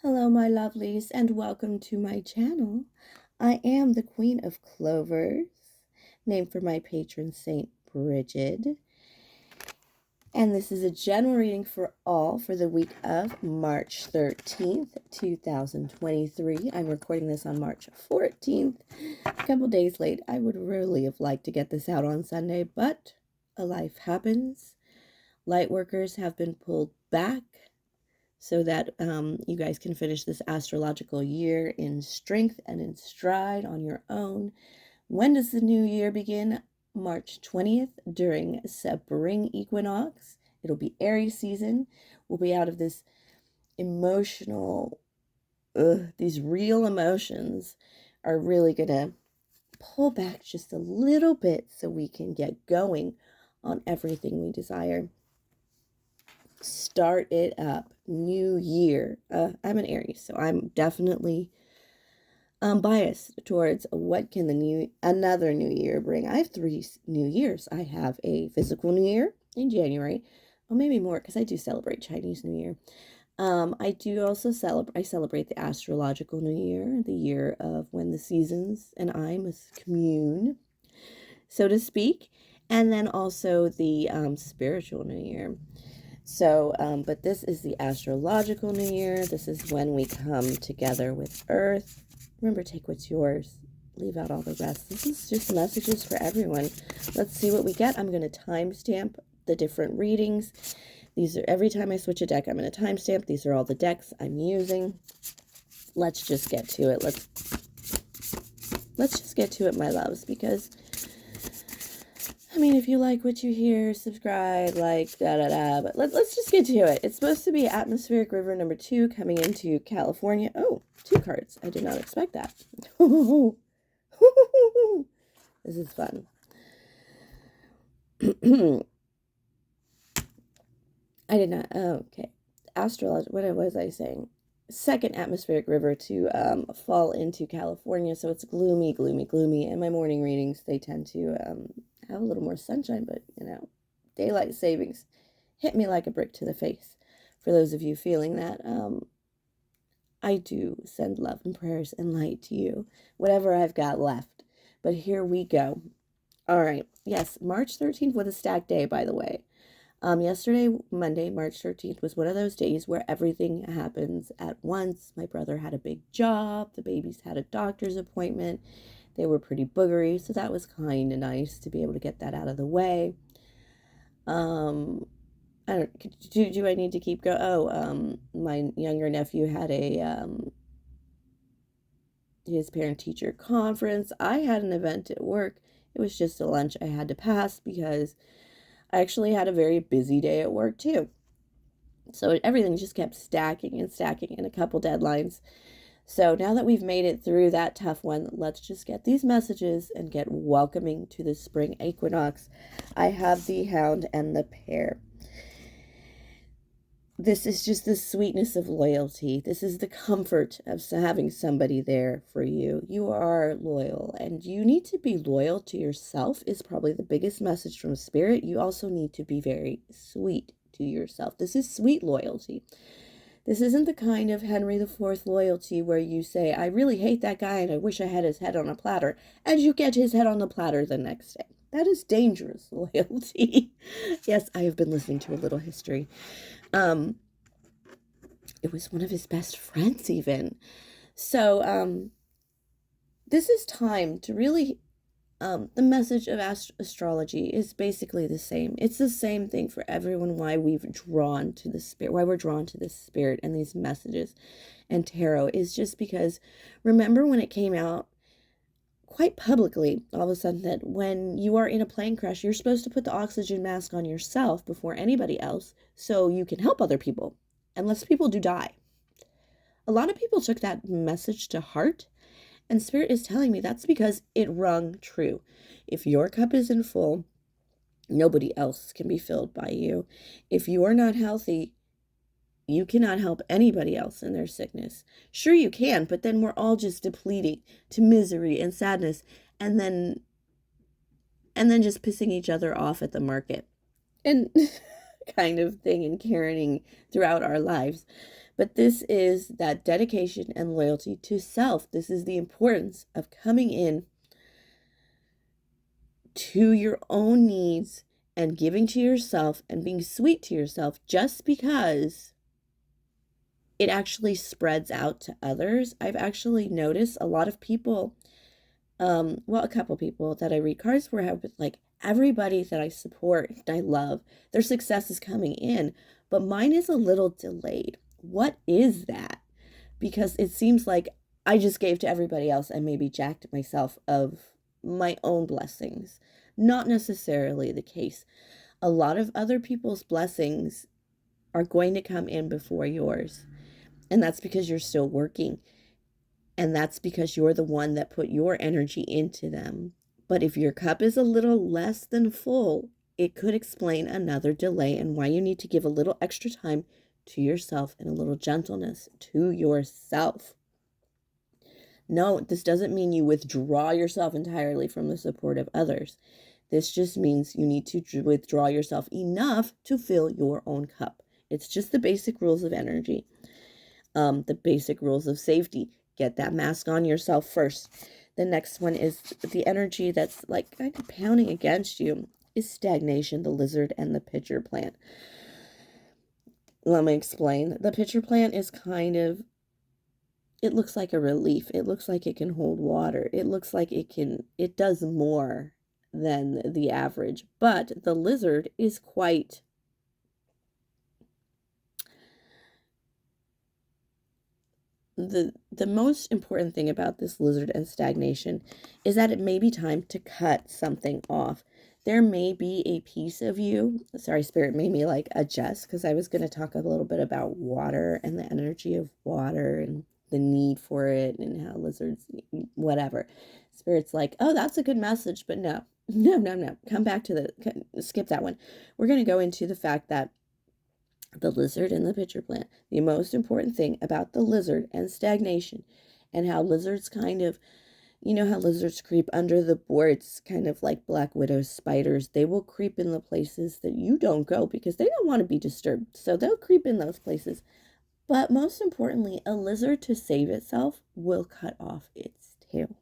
Hello, my lovelies, and welcome to my channel. I am the Queen of Clovers, named for my patron saint, Bridget. And this is a general reading for all for the week of March 13th, 2023. I'm recording this on March 14th, a couple days late. I would really have liked to get this out on Sunday, but a life happens. Lightworkers have been pulled back so that you guys can finish this astrological year in strength and in stride on your own. When does the new year begin? March 20th during spring equinox. It'll be Aries season. We'll be out of this emotional, these real emotions are really going to pull back just a little bit so we can get going on everything we desire. Start it up. New year. I'm an Aries, so I'm definitely biased towards what can another new year bring. I have 3 new years. I have a physical new year in January. Well, maybe more because I do celebrate Chinese New Year. I do also celebrate the astrological new year, the year of when the seasons and I must commune, so to speak, and then also the spiritual new year. So, but this is the astrological new year. This is when we come together with Earth. Remember, take what's yours. Leave out all the rest. This is just messages for everyone. Let's see what we get. I'm going to timestamp the different readings. These are, every time I switch a deck, I'm going to timestamp. These are all the decks I'm using. Let's just get to it. Let's just get to it, my loves, because I mean, if you like what you hear, subscribe, like, da-da-da, but let's just get to it. It's supposed to be Atmospheric River number 2 coming into California. Oh, 2 cards. I did not expect that. This is fun. I did not, oh, okay. Astrology, what was I saying? Second atmospheric river to fall into California, so it's gloomy, gloomy, gloomy, and my morning readings, they tend to have a little more sunshine, but, you know, daylight savings hit me like a brick to the face. For those of you feeling that, I do send love and prayers and light to you, whatever I've got left. But here we go. All right. Yes, March 13th was a stacked day, by the way. Yesterday, Monday, March 13th, was one of those days where everything happens at once. My brother had a big job. The babies had a doctor's appointment. They were pretty boogery, so that was kind of nice to be able to get that out of the way. I don't, do I need to keep going? Oh, my younger nephew had his parent-teacher conference. I had an event at work. It was just a lunch I had to pass because I actually had a very busy day at work too. So everything just kept stacking and stacking and a couple deadlines. So now that we've made it through that tough one, let's just get these messages and get welcoming to the spring equinox. I have the Hound and the Pair. This is just the sweetness of loyalty. This is the comfort of having somebody there for you. You are loyal, and you need to be loyal to yourself is probably the biggest message from Spirit. You also need to be very sweet to yourself. This is sweet loyalty. This isn't the kind of Henry IV loyalty where you say, I really hate that guy and I wish I had his head on a platter, and you get his head on the platter the next day. That is dangerous loyalty. Yes, I have been listening to a little history. It was one of his best friends even. So, this is time to really, the message of astrology is basically the same. It's the same thing for everyone, why we've drawn to the spirit, why we're drawn to the spirit and these messages and tarot is just because, remember when it came out quite publicly all of a sudden that when you are in a plane crash, you're supposed to put the oxygen mask on yourself before anybody else so you can help other people, unless people do die. A lot of people took that message to heart, and Spirit is telling me that's because it rung true. If your cup isn't full, nobody else can be filled by you. If you are not healthy, you cannot help anybody else in their sickness. Sure you can, but then we're all just depleting to misery and sadness, and then just pissing each other off at the market and kind of thing, and caring throughout our lives. But this is that dedication and loyalty to self. This is the importance of coming in to your own needs and giving to yourself and being sweet to yourself, just because it actually spreads out to others. I've actually noticed a lot of people, a couple people that I read cards for have been like, everybody that I support and I love, their success is coming in, but mine is a little delayed. What is that? Because it seems like I just gave to everybody else and maybe jacked myself of my own blessings. Not necessarily the case. A lot of other people's blessings are going to come in before yours. And that's because you're still working. And that's because you're the one that put your energy into them. But if your cup is a little less than full, it could explain another delay and why you need to give a little extra time to yourself and a little gentleness to yourself. No, this doesn't mean you withdraw yourself entirely from the support of others. This just means you need to withdraw yourself enough to fill your own cup. It's just the basic rules of energy, the basic rules of safety. Get that mask on yourself first. The next one is the energy that's like kind of pounding against you is stagnation, the lizard, and the pitcher plant. Let me explain. The pitcher plant is kind of, it looks like a relief. It looks like it can hold water. It looks like it does more than the average. But the lizard is quite, the most important thing about this lizard and stagnation is that it may be time to cut something off. There may be a piece of you, sorry, Spirit made me like adjust, because I was going to talk a little bit about water and the energy of water and the need for it and how lizards, whatever. Spirit's like, oh, that's a good message, but no. Come back to skip that one. We're going to go into the fact that the lizard and the pitcher plant, the most important thing about the lizard and stagnation, and how lizards kind of, you know how lizards creep under the boards, kind of like black widow spiders. They will creep in the places that you don't go because they don't want to be disturbed. So they'll creep in those places. But most importantly, a lizard, to save itself, will cut off its tail.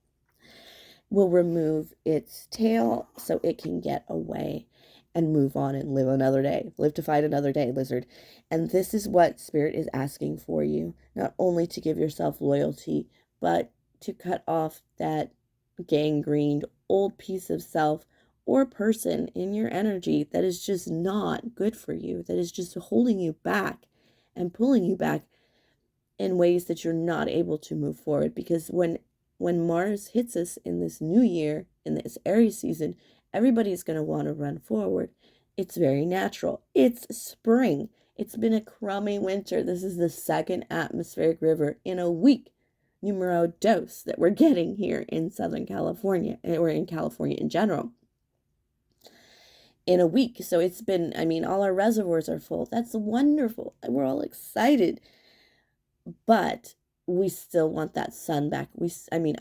Will remove its tail so it can get away and move on and live another day. Live to fight another day, lizard. And this is what Spirit is asking for you. Not only to give yourself loyalty, but to cut off that gangrened old piece of self or person in your energy that is just not good for you, that is just holding you back and pulling you back in ways that you're not able to move forward. Because when Mars hits us in this new year, in this Aries season, everybody's going to want to run forward. It's very natural. It's spring. It's been a crummy winter. This is the second atmospheric river in a week, numero dos, that we're getting here in Southern California, or in California in general, in a week. So it's been, I mean, all our reservoirs are full. That's wonderful. We're all excited. But we still want that sun back.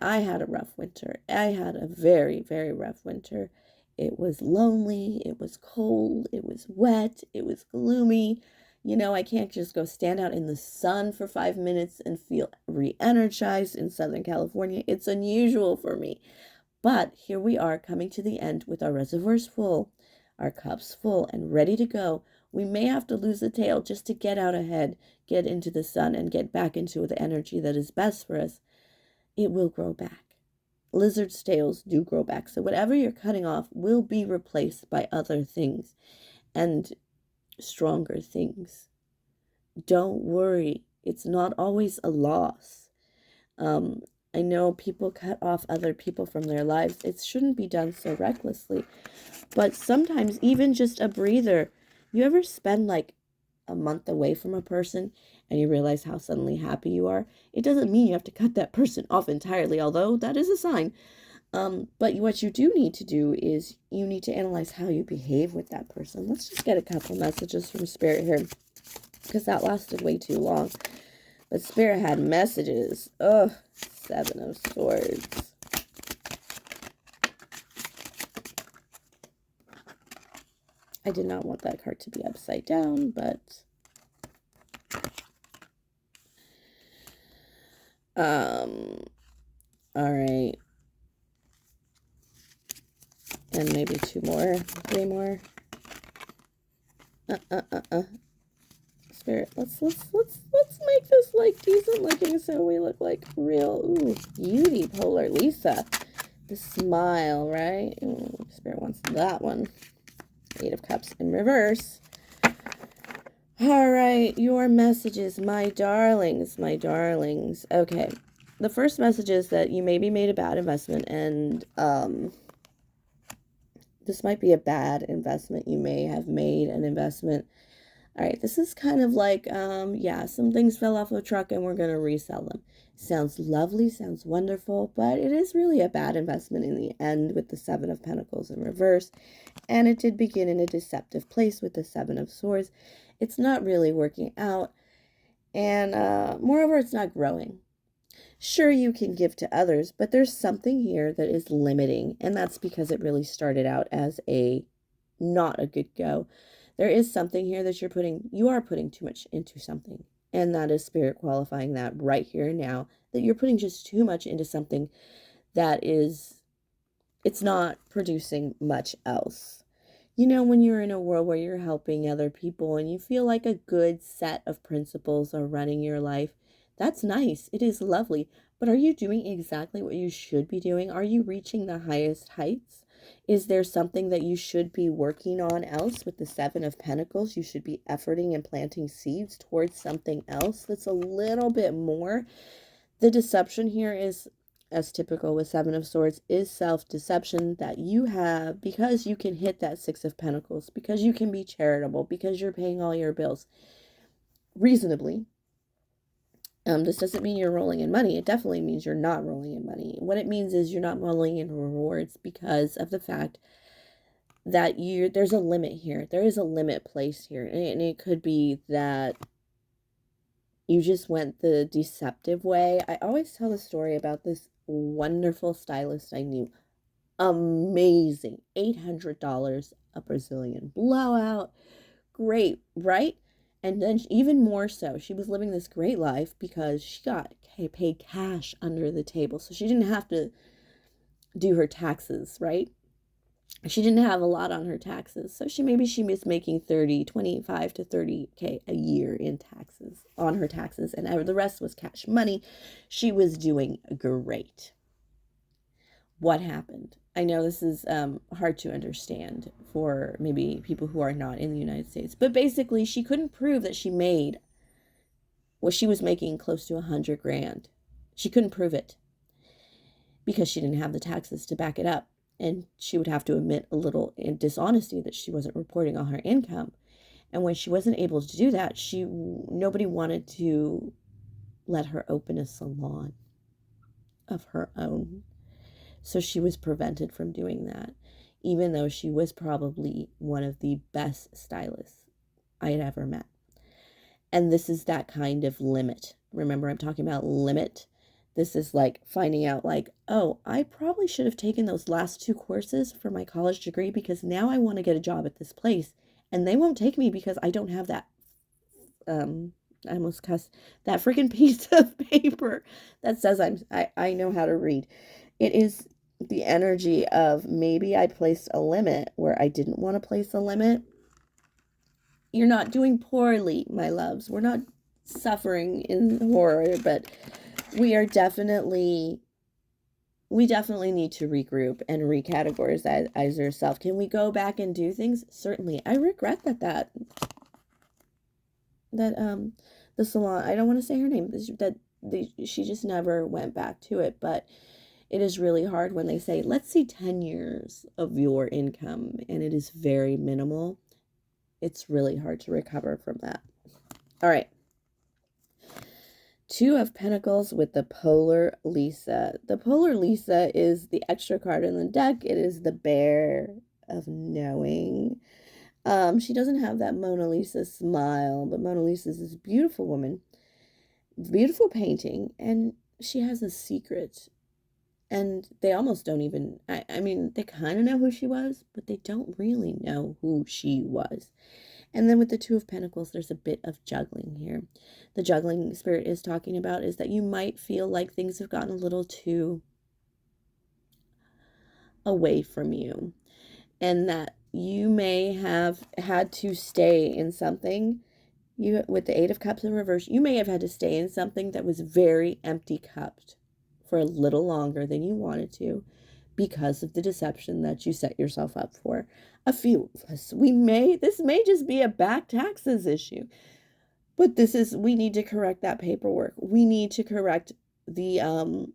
I had a rough winter. I had a very, very rough winter. It was lonely. It was cold. It was wet. It was gloomy. You know, I can't just go stand out in the sun for 5 minutes and feel re-energized in Southern California. It's unusual for me. But here we are, coming to the end with our reservoirs full, our cups full and ready to go. We may have to lose a tail just to get out ahead, get into the sun, and get back into the energy that is best for us. It will grow back. Lizards' tails do grow back. So whatever you're cutting off will be replaced by other things and stronger things. Don't worry. It's not always a loss. I know people cut off other people from their lives. It shouldn't be done so recklessly. But sometimes even just a breather. You ever spend like a month away from a person and you realize how suddenly happy you are? It doesn't mean you have to cut that person off entirely, although that is a sign. But what you do need to do is you need to analyze how you behave with that person. Let's just get a couple messages from Spirit here, because that lasted way too long. But Spirit had messages. Ugh, 7 of Swords. I did not want that card to be upside down, but All right. And maybe 2 more, 3 more. Spirit, let's make this like decent looking so we look like real. Ooh, beauty polar Lisa. The smile, right? Ooh, Spirit wants that one. 8 of Cups in reverse. All right, your messages, my darlings, my darlings. Okay, the first message is that you maybe made a bad investment, and this might be a bad investment. You may have made an investment. All right, this is kind of like, yeah, some things fell off a truck and we're going to resell them. Sounds lovely, sounds wonderful, but it is really a bad investment in the end with the 7 of Pentacles in reverse. And it did begin in a deceptive place with the 7 of Swords. It's not really working out. And moreover, it's not growing. Sure, you can give to others, but there's something here that is limiting. And that's because it really started out as not a good go. There is something here that you are putting too much into something. And that is Spirit qualifying that right here and now, that you're putting just too much into something that it's not producing much else. You know, when you're in a world where you're helping other people and you feel like a good set of principles are running your life, that's nice. It is lovely. But are you doing exactly what you should be doing? Are you reaching the highest heights? Is there something that you should be working on else with the 7 of Pentacles? You should be efforting and planting seeds towards something else that's a little bit more. The deception here is, as typical with 7 of Swords, is self-deception that you have because you can hit that 6 of Pentacles, because you can be charitable, because you're paying all your bills reasonably. This doesn't mean you're rolling in money. It definitely means you're not rolling in money. What it means is you're not rolling in rewards because of the fact that there's a limit here. There is a limit placed here. And it could be that you just went the deceptive way. I always tell the story about this wonderful stylist I knew. Amazing. $800, a Brazilian blowout. Great, right? And then even more so, she was living this great life because she got paid cash under the table. So she didn't have to do her taxes, right? She didn't have a lot on her taxes. So she was making 25 to 30K a year in taxes, on her taxes. And the rest was cash money. She was doing great. What happened? I know this is hard to understand for maybe people who are not in the United States, but basically she couldn't prove that she made what she was making close to 100 grand. She couldn't prove it because she didn't have the taxes to back it up. And she would have to admit a little dishonesty that she wasn't reporting on her income. And when she wasn't able to do that, nobody wanted to let her open a salon of her own. So she was prevented from doing that, even though she was probably one of the best stylists I had ever met. And this is that kind of limit. Remember, I'm talking about limit. This is like finding out like, oh, I probably should have taken those last 2 courses for my college degree because now I want to get a job at this place. And they won't take me because I don't have that, I almost cussed, that freaking piece of paper that says I know how to read. It is the energy of maybe I placed a limit where I didn't want to place a limit. You're not doing poorly, my loves. We're not suffering in horror, but we definitely need to regroup and recategorize ourselves. Can we go back and do things? Certainly. I regret that the salon, I don't want to say her name, she just never went back to it, but it is really hard when they say, let's see 10 years of your income, and it is very minimal. It's really hard to recover from that. All right. 2 of Pentacles with the Polar Lisa. The Polar Lisa is the extra card in the deck. It is the Bear of Knowing. She doesn't have that Mona Lisa smile, but Mona Lisa is this beautiful woman, beautiful painting, and she has a secret. And they almost don't even, I mean, they kind of know who she was, but they don't really know who she was. And then with the Two of Pentacles, there's a bit of juggling here. The juggling spirit is talking about is that you might feel like things have gotten a little too away from you, and that you may have had to stay in something. You, with the Eight of Cups in reverse, you may have had to stay in something that was very empty cupped for a little longer than you wanted to, because of the deception that you set yourself up for. A few of us, this may just be a back taxes issue, but we need to correct that paperwork. We need to correct the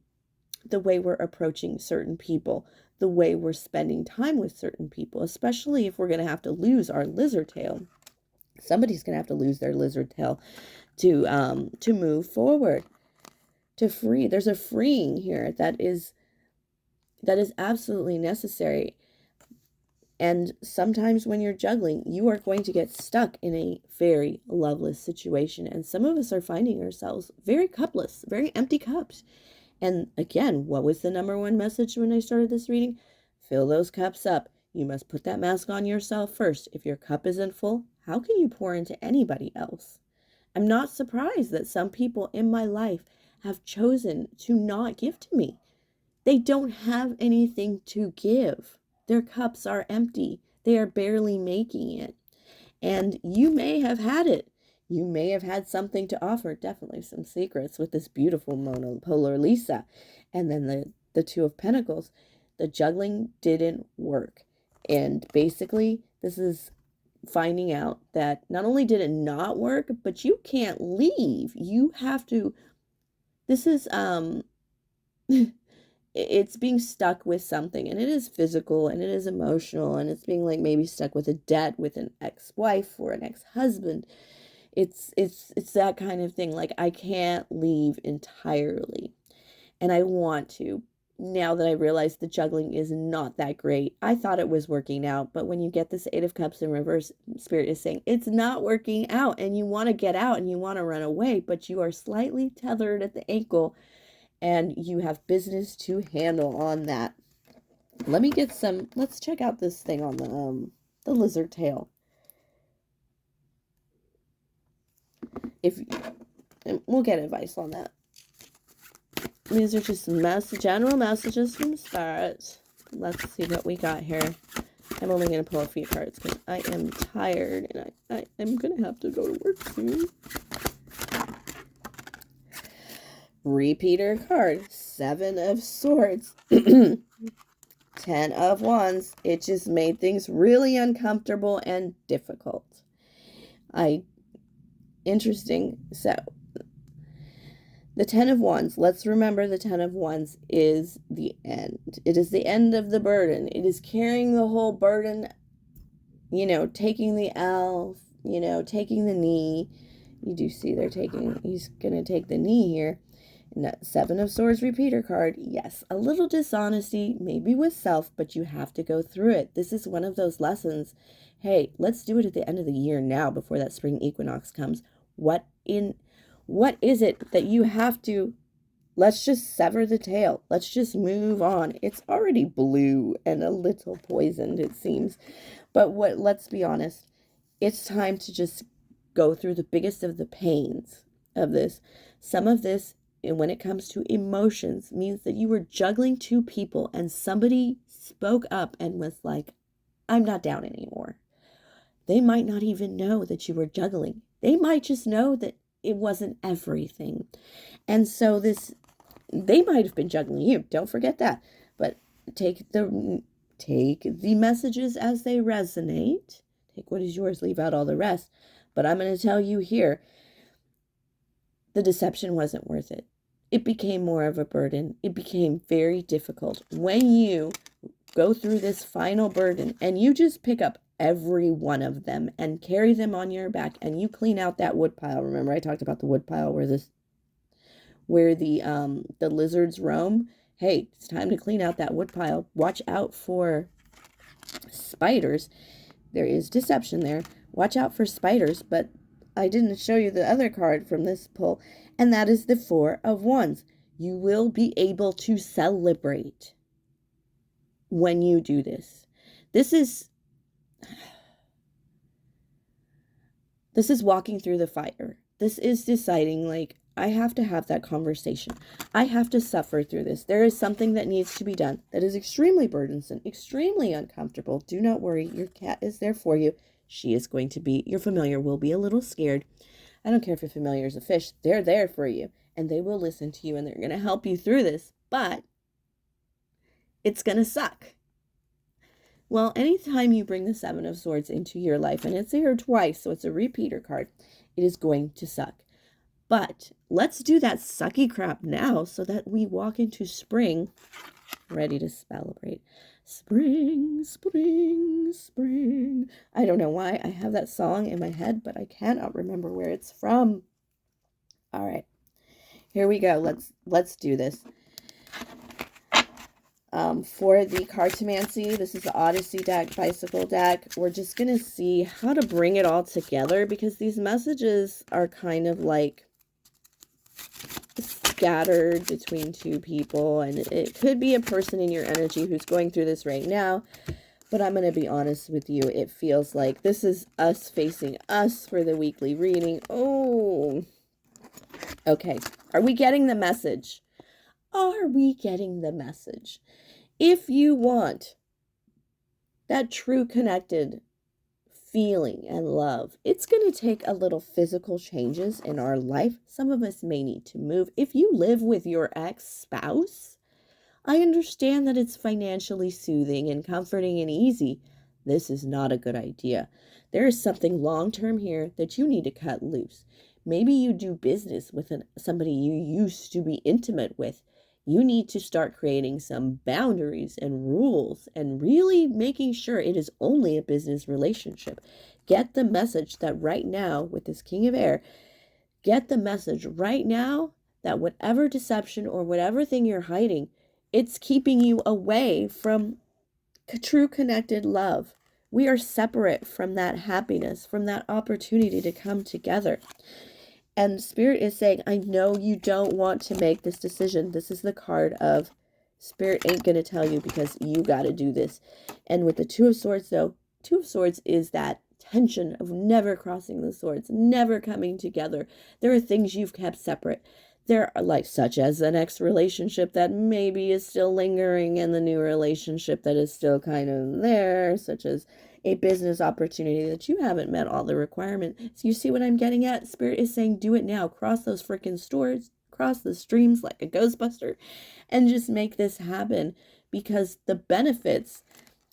way we're approaching certain people, the way we're spending time with certain people, especially if we're going to have to lose our lizard tail. Somebody's going to have to lose their lizard tail to move forward, to free. There's a freeing here that is absolutely necessary. And sometimes when you're juggling, you are going to get stuck in a very loveless situation. And some of us are finding ourselves very cupless, very empty cups. And again, what was the number one message when I started this reading? Fill those cups up. You must put that mask on yourself first. If your cup isn't full, how can you pour into anybody else? I'm not surprised that some people in my life have chosen to not give to me. They don't have anything to give. Their cups are empty. They are barely making it. And you may have had it. You may have had something to offer, definitely some secrets with this beautiful monopolar Lisa. And then the Two of Pentacles. The juggling didn't work. And basically, this is finding out that not only did it not work, but you can't leave. You have to, this is, it's being stuck with something, and it is physical and it is emotional, and it's being like maybe stuck with a debt with an ex-wife or an ex-husband. It's that kind of thing. Like, I can't leave entirely, and I want to. Now that I realize the juggling is not that great, I thought it was working out, but when you get this Eight of Cups in reverse, Spirit is saying it's not working out, and you want to get out and you want to run away, but you are slightly tethered at the ankle, and you have business to handle on that. Let's check out this thing on the lizard tail. We'll get advice on that. These are just general messages from Spirit. Let's see what we got here. I'm only going to pull a few cards because I am tired and I am going to have to go to work soon. Repeater card. 7 of Swords. 10 of Wands. It just made things really uncomfortable and difficult. Interesting. So, the 10 of Wands. Let's remember the 10 of Wands is the end. It is the end of the burden. It is carrying the whole burden, taking the L, taking the knee. You do see he's going to take the knee here. And that 7 of Swords repeater card. Yes, a little dishonesty, maybe with self, but you have to go through it. This is one of those lessons. Hey, let's do it at the end of the year now before that spring equinox comes. What is it that you have to, let's just sever the tail. Let's just move on. It's already blue and a little poisoned, it seems. But let's be honest. It's time to just go through the biggest of the pains of this. Some of this, and when it comes to emotions, means that you were juggling 2 people and somebody spoke up and was like, I'm not down anymore. They might not even know that you were juggling. They might just know that it wasn't everything. And so they might have been juggling you. Don't forget that. But take the messages as they resonate. Take what is yours, leave out all the rest. But I'm going to tell you here, the deception wasn't worth it. It became more of a burden. It became very difficult. When you go through this final burden and you just pick up every one of them and carry them on your back and you clean out that wood pile. Remember I talked about the wood pile where the lizards roam. Hey, it's time to clean out that wood pile. Watch out for spiders. There is deception there. Watch out for spiders, but I didn't show you the other card from this pull, and that is the 4 of Wands. You will be able to celebrate when you do this. This is, This is walking through the fire. This is deciding, like, I have to have that conversation. I have to suffer through this. There is something that needs to be done that is extremely burdensome, extremely uncomfortable. Do not worry. Your cat is there for you. She is going to be, your familiar will be a little scared. I don't care if your familiar is a fish. They're there for you, and they will listen to you, and they're going to help you through this, but it's going to suck. Well, anytime you bring the Seven of Swords into your life, and it's here twice, so it's a repeater card, it is going to suck. But let's do that sucky crap now so that we walk into spring ready to celebrate. Spring, spring, spring. I don't know why I have that song in my head, but I cannot remember where it's from. All right, here we go. Let's do this. For the Cartomancy, this is the Odyssey deck, Bicycle deck. We're just going to see how to bring it all together because these messages are kind of like scattered between two people, and it could be a person in your energy who's going through this right now. But I'm going to be honest with you, it feels like this is us facing us for the weekly reading. Oh, okay. Are we getting the message? Are we getting the message? If you want that true connected feeling and love, it's going to take a little physical changes in our life. Some of us may need to move. If you live with your ex-spouse, I understand that it's financially soothing and comforting and easy. This is not a good idea. There is something long-term here that you need to cut loose. Maybe you do business with somebody you used to be intimate with. You need to start creating some boundaries and rules and really making sure it is only a business relationship. Get the message that right now with this King of Air, get the message right now that whatever deception or whatever thing you're hiding, it's keeping you away from true connected love. We are separate from that happiness, from that opportunity to come together. And Spirit is saying, I know you don't want to make this decision. This is the card of Spirit ain't going to tell you because you got to do this. And with the Two of Swords, though, Two of Swords is that tension of never crossing the swords, never coming together. There are things you've kept separate. There are, like, such as an ex-relationship that maybe is still lingering and the new relationship that is still kind of there, such as a business opportunity that you haven't met all the requirements. So you see what I'm getting at? Spirit is saying, do it now. Cross those freaking swords, cross the streams like a Ghostbuster, and just make this happen because the benefits,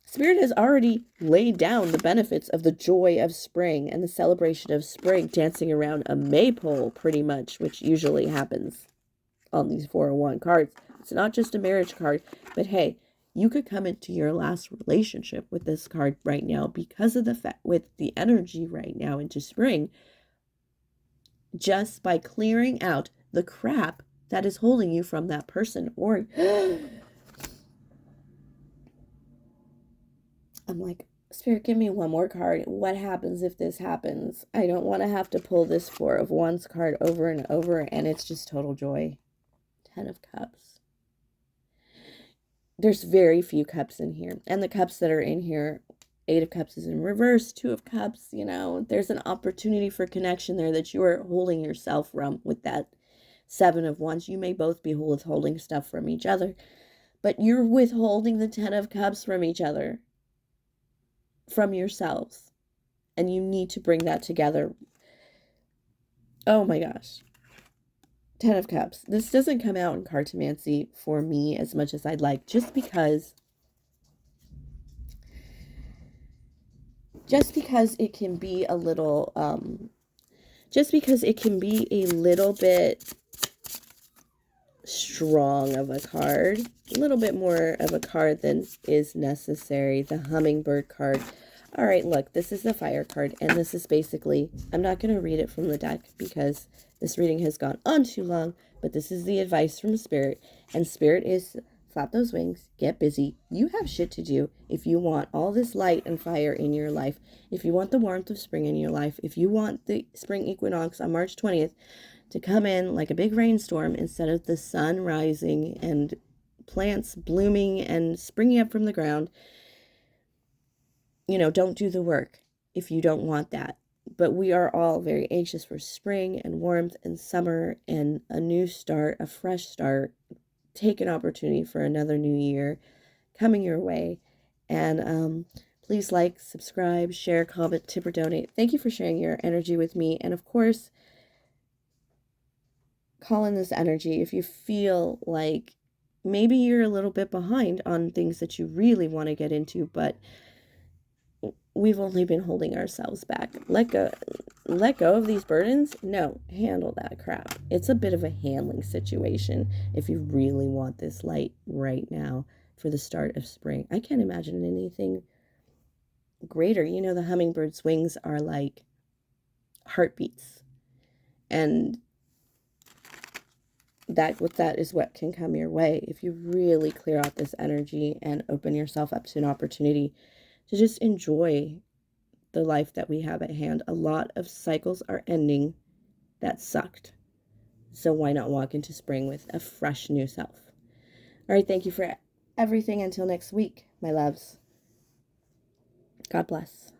Spirit has already laid down the benefits of the joy of spring and the celebration of spring, dancing around a maypole pretty much, which usually happens on these 401 cards. It's not just a marriage card, but hey, you could come into your last relationship with this card right now because of the fact with the energy right now into spring, just by clearing out the crap that is holding you from that person. Or I'm like, Spirit, give me one more card. What happens if this happens? I don't want to have to pull this Four of Wands card over and over, and it's just total joy. 10 of Cups. There's very few cups in here. And the cups that are in here, 8 of Cups is in reverse, 2 of Cups, you know, there's an opportunity for connection there that you are holding yourself from with that 7 of Wands. You may both be withholding stuff from each other, but you're withholding the 10 of Cups from each other, from yourselves. And you need to bring that together. Oh my gosh. 10 of Cups. This doesn't come out in Cartomancy for me as much as I'd like, just because it can be a little, bit strong of a card, a little bit more of a card than is necessary. The Hummingbird card. All right, look, this is the Fire card, and this is basically, I'm not going to read it from the deck because this reading has gone on too long, but this is the advice from Spirit, and Spirit is, flap those wings, get busy. You have shit to do if you want all this light and fire in your life, if you want the warmth of spring in your life, if you want the spring equinox on March 20th to come in like a big rainstorm instead of the sun rising and plants blooming and springing up from the ground. You know, don't do the work if you don't want that. But we are all very anxious for spring and warmth and summer and a new start, a fresh start. Take an opportunity for another new year coming your way. And please like, subscribe, share, comment, tip, or donate. Thank you for sharing your energy with me. And of course, call in this energy if you feel like maybe you're a little bit behind on things that you really want to get into, but we've only been holding ourselves back. Let go of these burdens. No, handle that crap. It's a bit of a handling situation if you really want this light right now for the start of spring. I can't imagine anything greater. You know, the hummingbird's wings are like heartbeats, and that is what can come your way if you really clear out this energy and open yourself up to an opportunity to just enjoy the life that we have at hand. A lot of cycles are ending that sucked. So why not walk into spring with a fresh new self? All right, thank you for everything. Until next week, my loves. God bless.